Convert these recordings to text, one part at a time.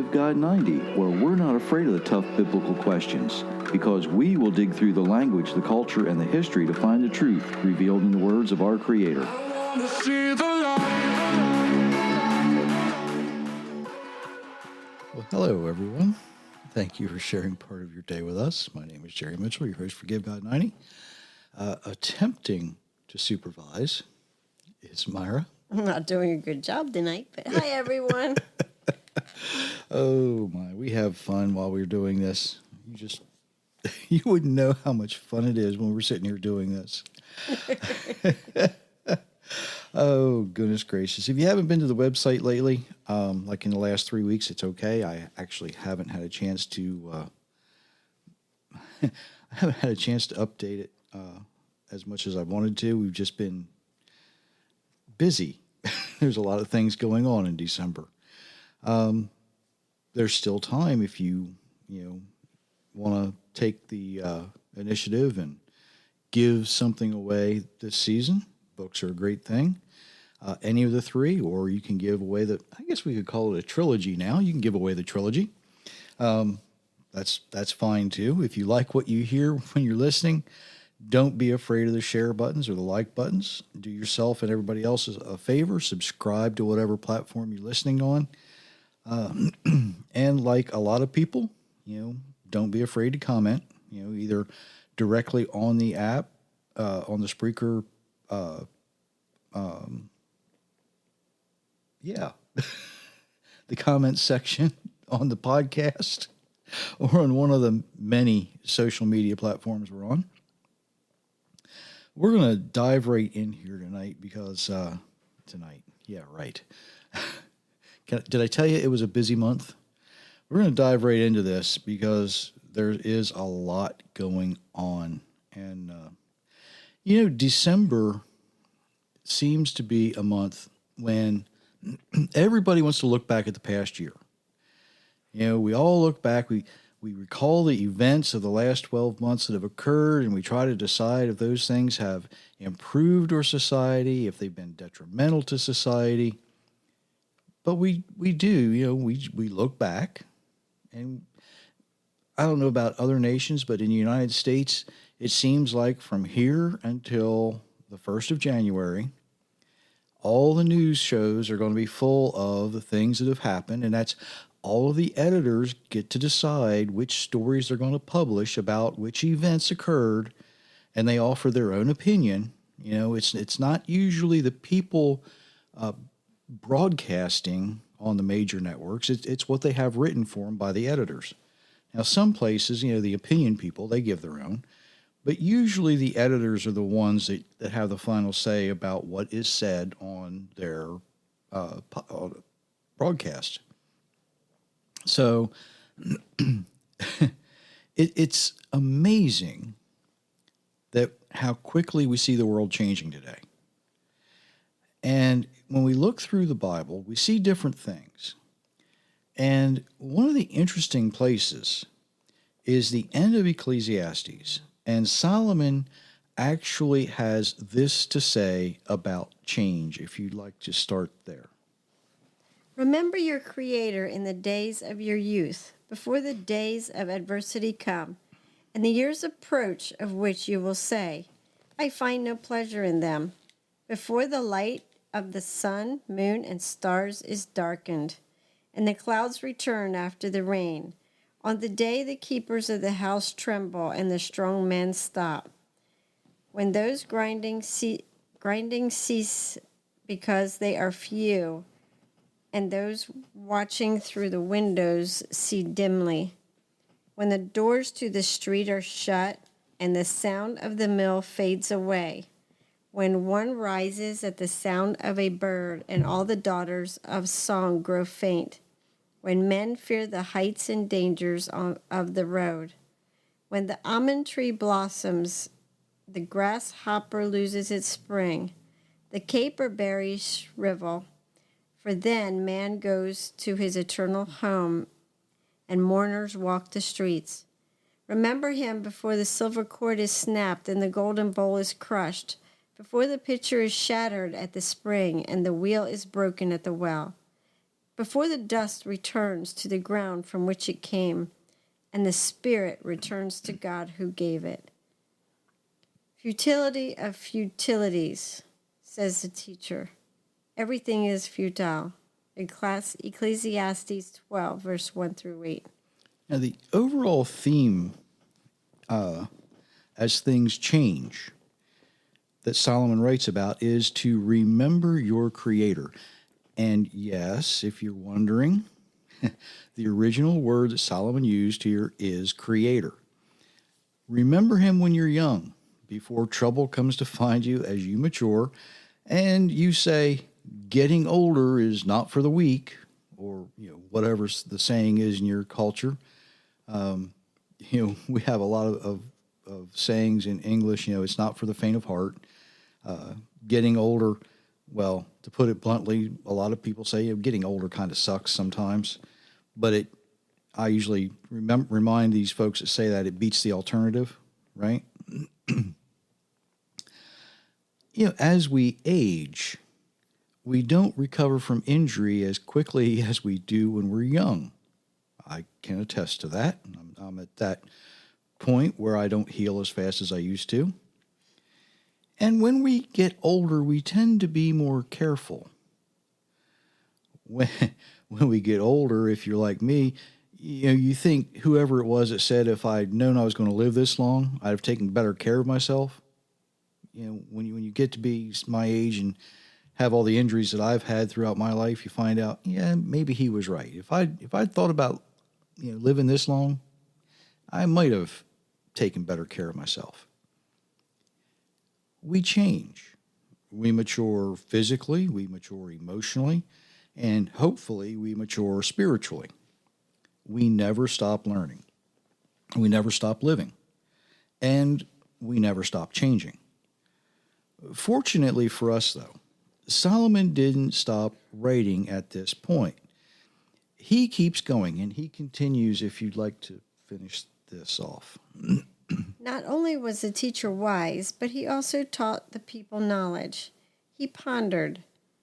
Give God 90, where we're not afraid of the tough biblical questions, because we will dig through the language, the culture, and the history to find the truth revealed in the words of our Creator. Well, hello, everyone. Thank you for sharing part of your day with us. My name is Jerry Mitchell, your host for Give God 90. Attempting to supervise is Myra. I'm not doing a good job tonight, but hi, everyone. Oh, my. We have fun while we're doing this. You wouldn't know how much fun it is when we're sitting here doing this. Oh, goodness gracious. If you haven't been to the website lately, like in the last 3 weeks, it's okay. I actually haven't had a chance to update it as much as I wanted to. We've just been busy. There's a lot of things going on in December. There's still time if you want to take the initiative and give something away this season. Books are a great thing. Any of the three, or you can give away I guess we could call it a trilogy now. You can give away the trilogy. That's fine too. If you like what you hear when you're listening, don't be afraid of the share buttons or the like buttons. Do yourself and everybody else a favor. Subscribe to whatever platform you're listening on. And like a lot of people, don't be afraid to comment, either directly on the app, on the Spreaker, the comment section on the podcast, or on one of the many social media platforms we're on. We're going to dive right in here tonight because, did I tell you it was a busy month? We're going to dive right into this because there is a lot going on. And, December seems to be a month when everybody wants to look back at the past year. We all look back, we recall the events of the last 12 months that have occurred, and we try to decide if those things have improved our society, if they've been detrimental to society. But we look back, and I don't know about other nations, but in the United States, it seems like from here until the 1st of January, all the news shows are going to be full of the things that have happened, and that's all of the editors get to decide which stories they're going to publish about which events occurred, and they offer their own opinion. It's not usually the people broadcasting on the major networks. It's what they have written for them by the editors. Now, some places, the opinion people, they give their own. But usually the editors are the ones that have the final say about what is said on their broadcast. So it's amazing that how quickly we see the world changing today. And when we look through the Bible, we see different things. And one of the interesting places is the end of Ecclesiastes. And Solomon actually has this to say about change, if you'd like to start there. Remember your Creator in the days of your youth, before the days of adversity come, and the years approach of which you will say, I find no pleasure in them, before the light of the sun, moon, and stars is darkened, and the clouds return after the rain. On the day the keepers of the house tremble and the strong men stop. When those grinding cease because they are few, and those watching through the windows see dimly. When the doors to the street are shut and the sound of the mill fades away. When one rises at the sound of a bird and all the daughters of song grow faint. When men fear the heights and dangers of the road. When the almond tree blossoms, the grasshopper loses its spring, the caper berries shrivel, for then man goes to his eternal home, and mourners walk the streets. Remember him before the silver cord is snapped and the golden bowl is crushed, before the pitcher is shattered at the spring and the wheel is broken at the well. before the dust returns to the ground from which it came, and the spirit returns to God who gave it. Futility of futilities, says the teacher. Everything is futile. Ecclesiastes 12, verse 1 through 8. Now, the overall theme, as things change, that Solomon writes about is to remember your Creator. And yes, if you're wondering, the original word that Solomon used here is Creator. Remember Him when you're young, before trouble comes to find you as you mature, and you say, getting older is not for the weak, or whatever the saying is in your culture. We have a lot of sayings in English. It's not for the faint of heart. Getting older, well, to put it bluntly, a lot of people say getting older kind of sucks sometimes, but I usually remind these folks that say that it beats the alternative, right? As we age, we don't recover from injury as quickly as we do when we're young. I can attest to that. I'm at that point where I don't heal as fast as I used to. And when we get older, we tend to be more careful. When we get older, if you're like me, you think whoever it was that said if I'd known I was going to live this long, I'd have taken better care of myself. When you get to be my age and have all the injuries that I've had throughout my life, you find out, maybe he was right. If I'd thought about living this long, I might have taken better care of myself. We change. We mature physically, we mature emotionally, and hopefully we mature spiritually. We never stop learning. We never stop living. And we never stop changing. Fortunately for us, though, Solomon didn't stop writing at this point. He keeps going, and he continues, if you'd like to finish this off. Not only was the teacher wise, but he also taught the people knowledge. He pondered,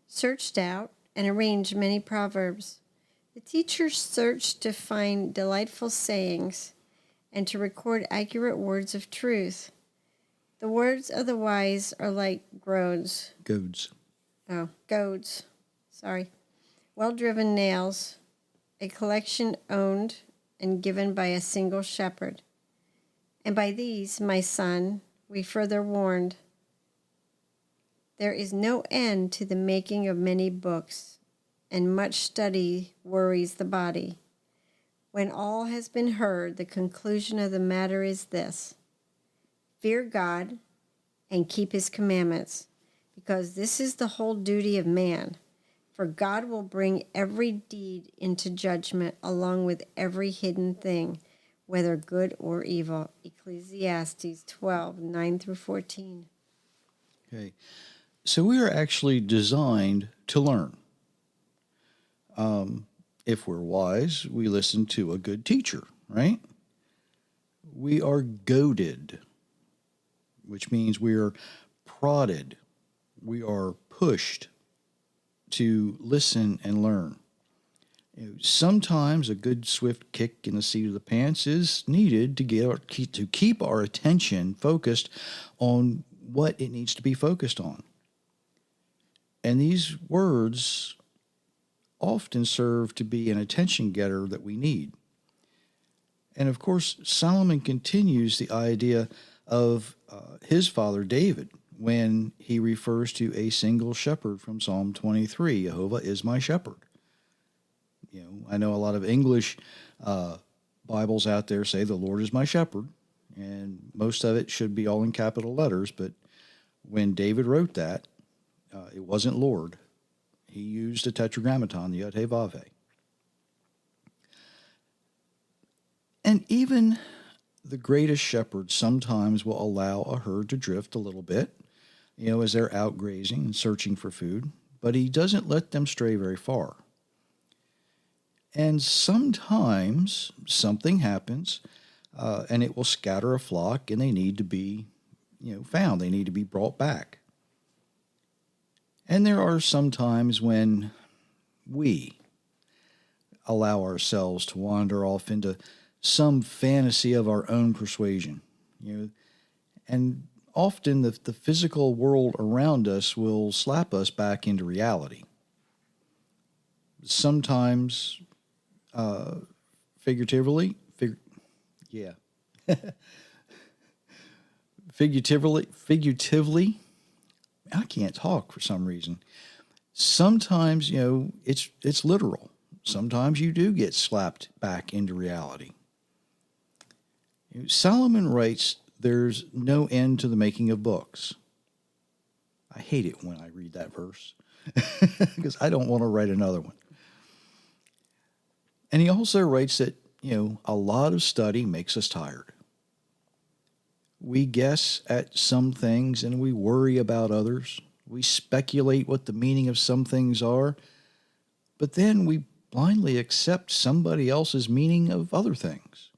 searched out, and arranged many proverbs. The teacher searched to find delightful sayings and to record accurate words of truth. The words of the wise are like goads. Well-driven nails, a collection owned and given by a single shepherd. And by these, my son, we further warned, there is no end to the making of many books, and much study worries the body. When all has been heard, the conclusion of the matter is this: fear God and keep his commandments, because this is the whole duty of man. For God will bring every deed into judgment along with every hidden thing, whether good or evil. Ecclesiastes 12, 9 through 14. Okay. So we are actually designed to learn. If we're wise, we listen to a good teacher, right? We are goaded, which means we are prodded. We are pushed to listen and learn. Sometimes a good swift kick in the seat of the pants is needed to keep our attention focused on what it needs to be focused on. And these words often serve to be an attention getter that we need. And of course, Solomon continues the idea of his father David when he refers to a single shepherd from Psalm 23, Jehovah is my shepherd. I know a lot of English Bibles out there say the Lord is my shepherd, and most of it should be all in capital letters, but when David wrote that, it wasn't Lord. He used a tetragrammaton, the Yod He Vav He. And even the greatest shepherd sometimes will allow a herd to drift a little bit, as they're out grazing and searching for food, but he doesn't let them stray very far. And sometimes something happens, and it will scatter a flock, and they need to be, found. They need to be brought back. And there are some times when we, allow ourselves to wander off into some fantasy of our own persuasion. And often the physical world around us will slap us back into reality. Sometimes figuratively, figuratively, I can't talk for some reason. Sometimes, it's literal. Sometimes you do get slapped back into reality. Solomon writes, "There's no end to the making of books." I hate it when I read that verse because I don't want to write another one. And he also writes that, a lot of study makes us tired. We guess at some things and we worry about others. We speculate what the meaning of some things are, but then we blindly accept somebody else's meaning of other things.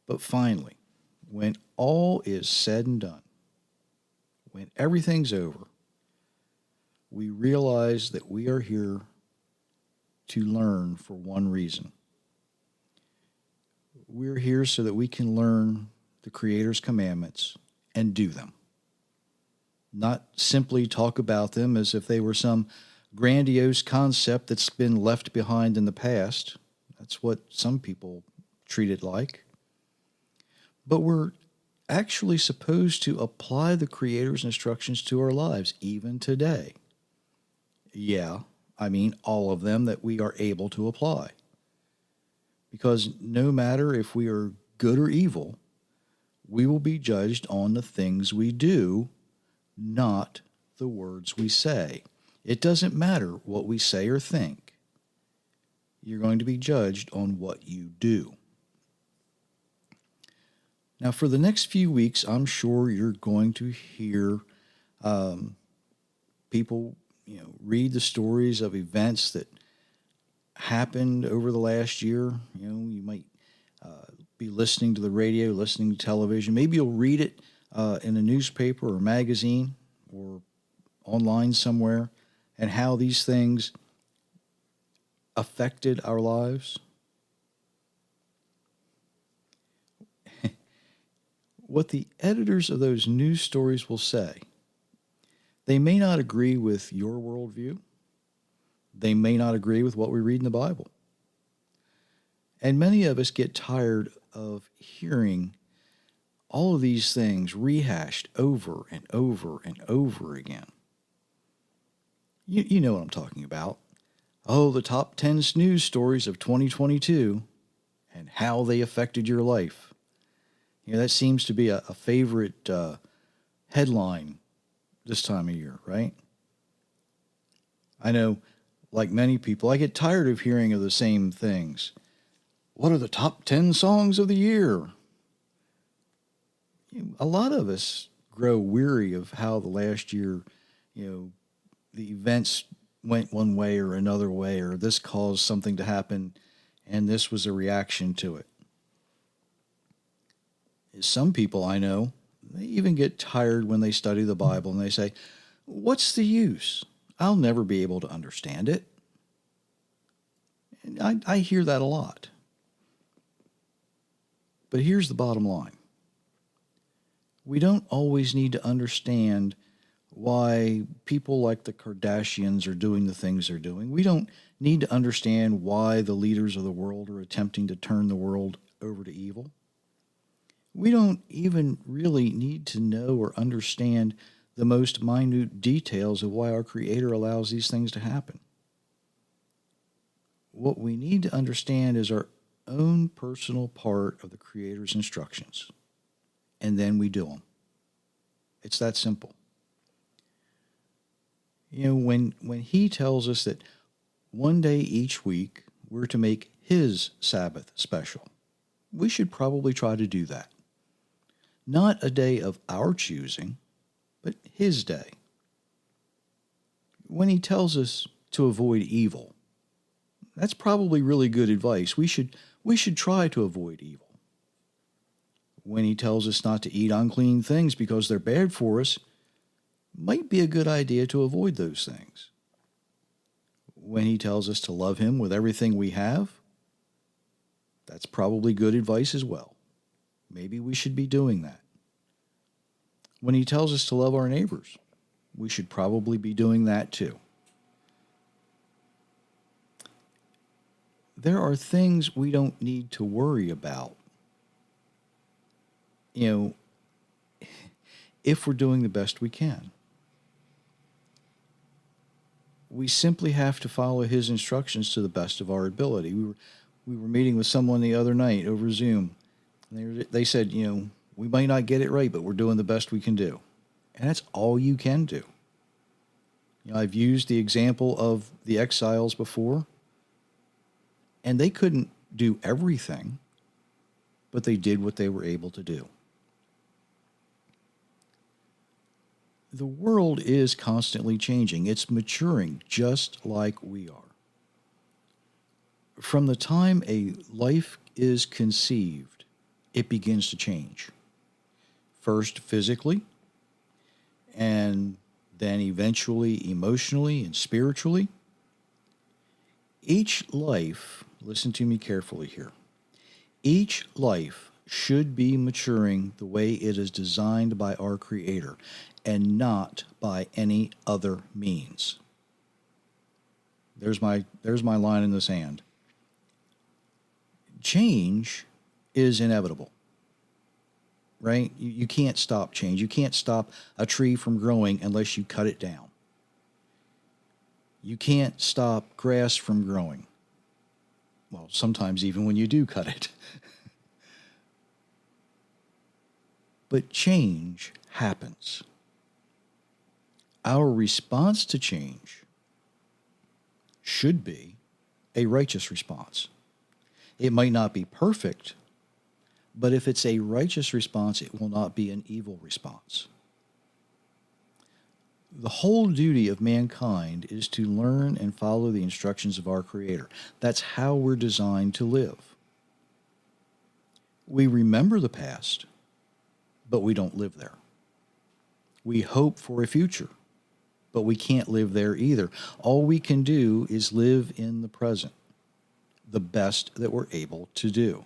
But finally, when all is said and done, when everything's over, we realize that we are here to learn for one reason. We're here so that we can learn the Creator's commandments and do them. Not simply talk about them as if they were some grandiose concept that's been left behind in the past. That's what some people treat it like. But we're actually supposed to apply the Creator's instructions to our lives, even today. Yeah, I mean all of them that we are able to apply. Because no matter if we are good or evil, we will be judged on the things we do, not the words we say. It doesn't matter what we say or think. You're going to be judged on what you do. Now, for the next few weeks, I'm sure you're going to hear people, read the stories of events that happened over the last year. You might be listening to the radio, listening to television. Maybe you'll read it in a newspaper or magazine or online somewhere, and how these things affected our lives. What the editors of those news stories will say, they may not agree with your worldview. They may not agree with what we read in the Bible. And many of us get tired of hearing all of these things rehashed over and over and over again. You know what I'm talking about. Oh, the top 10 news stories of 2022 and how they affected your life. That seems to be a favorite headline this time of year, right? I know, like many people, I get tired of hearing of the same things. What are the top 10 songs of the year? A lot of us grow weary of how the last year, the events went one way or another way, or this caused something to happen, and this was a reaction to it. Some people I know, they even get tired when they study the Bible and they say, "What's the use? I'll never be able to understand it." And I hear that a lot. But here's the bottom line. We don't always need to understand why people like the Kardashians are doing the things they're doing. We don't need to understand why the leaders of the world are attempting to turn the world over to evil. We don't even really need to know or understand the most minute details of why our Creator allows these things to happen. What we need to understand is our own personal part of the Creator's instructions, and then we do them. It's that simple. When He tells us that one day each week we're to make His Sabbath special, we should probably try to do that. Not a day of our choosing, but His day. When He tells us to avoid evil, that's probably really good advice. We should try to avoid evil. When He tells us not to eat unclean things because they're bad for us, might be a good idea to avoid those things. when he tells us to love him with everything we have, that's probably good advice as well. Maybe we should be doing that. When he tells us to love our neighbors, we should probably be doing that too. There are things we don't need to worry about. If we're doing the best we can. We simply have to follow his instructions to the best of our ability. We were meeting with someone the other night over Zoom. And they said, we might not get it right, but we're doing the best we can do. And that's all you can do. I've used the example of the exiles before, and they couldn't do everything, but they did what they were able to do. The world is constantly changing. It's maturing just like we are. From the time a life is conceived, it begins to change. First physically, and then eventually emotionally and spiritually. Each life, listen to me carefully here, each life should be maturing the way it is designed by our Creator and not by any other means. There's my line in the sand. Change is inevitable, right? You can't stop change. You can't stop a tree from growing unless you cut it down. You can't stop grass from growing. Well, sometimes even when you do cut it. But change happens. Our response to change should be a righteous response. It might not be perfect, but if it's a righteous response, it will not be an evil response. The whole duty of mankind is to learn and follow the instructions of our Creator. That's how we're designed to live. We remember the past, but we don't live there. We hope for a future, but we can't live there either. All we can do is live in the present, the best that we're able to do,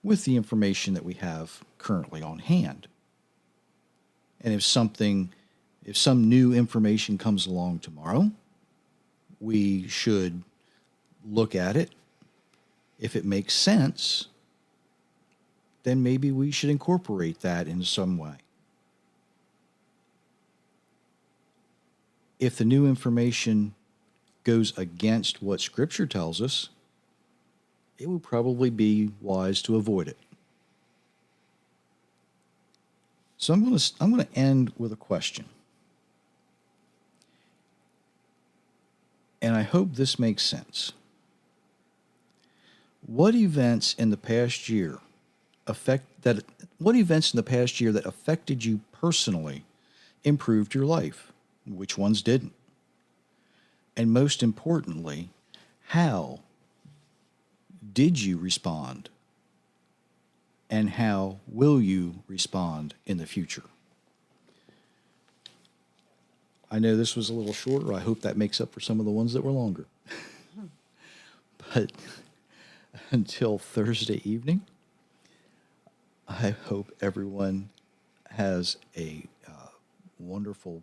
with the information that we have currently on hand. And if some new information comes along tomorrow, we should look at it. If it makes sense, then maybe we should incorporate that in some way. If the new information goes against what Scripture tells us, it would probably be wise to avoid it. So I'm going to end with a question. And I hope this makes sense. What events in the past year that affected you personally improved your life? Which ones didn't? And most importantly, how did you respond? And how will you respond in the future? I know this was a little shorter. I hope that makes up for some of the ones that were longer. But until Thursday evening, I hope everyone has a wonderful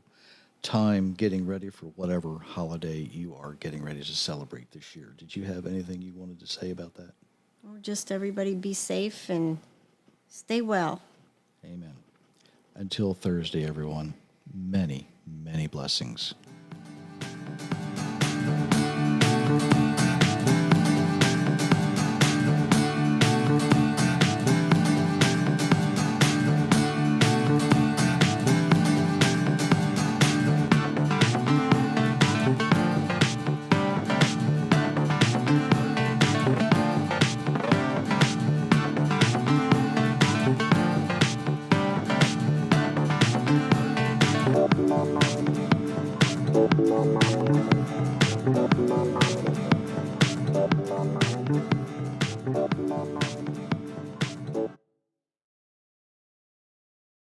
time getting ready for whatever holiday you are getting ready to celebrate this year. Did you have anything you wanted to say about that? Or just everybody be safe and stay well. Amen. Until Thursday, everyone, many, many blessings.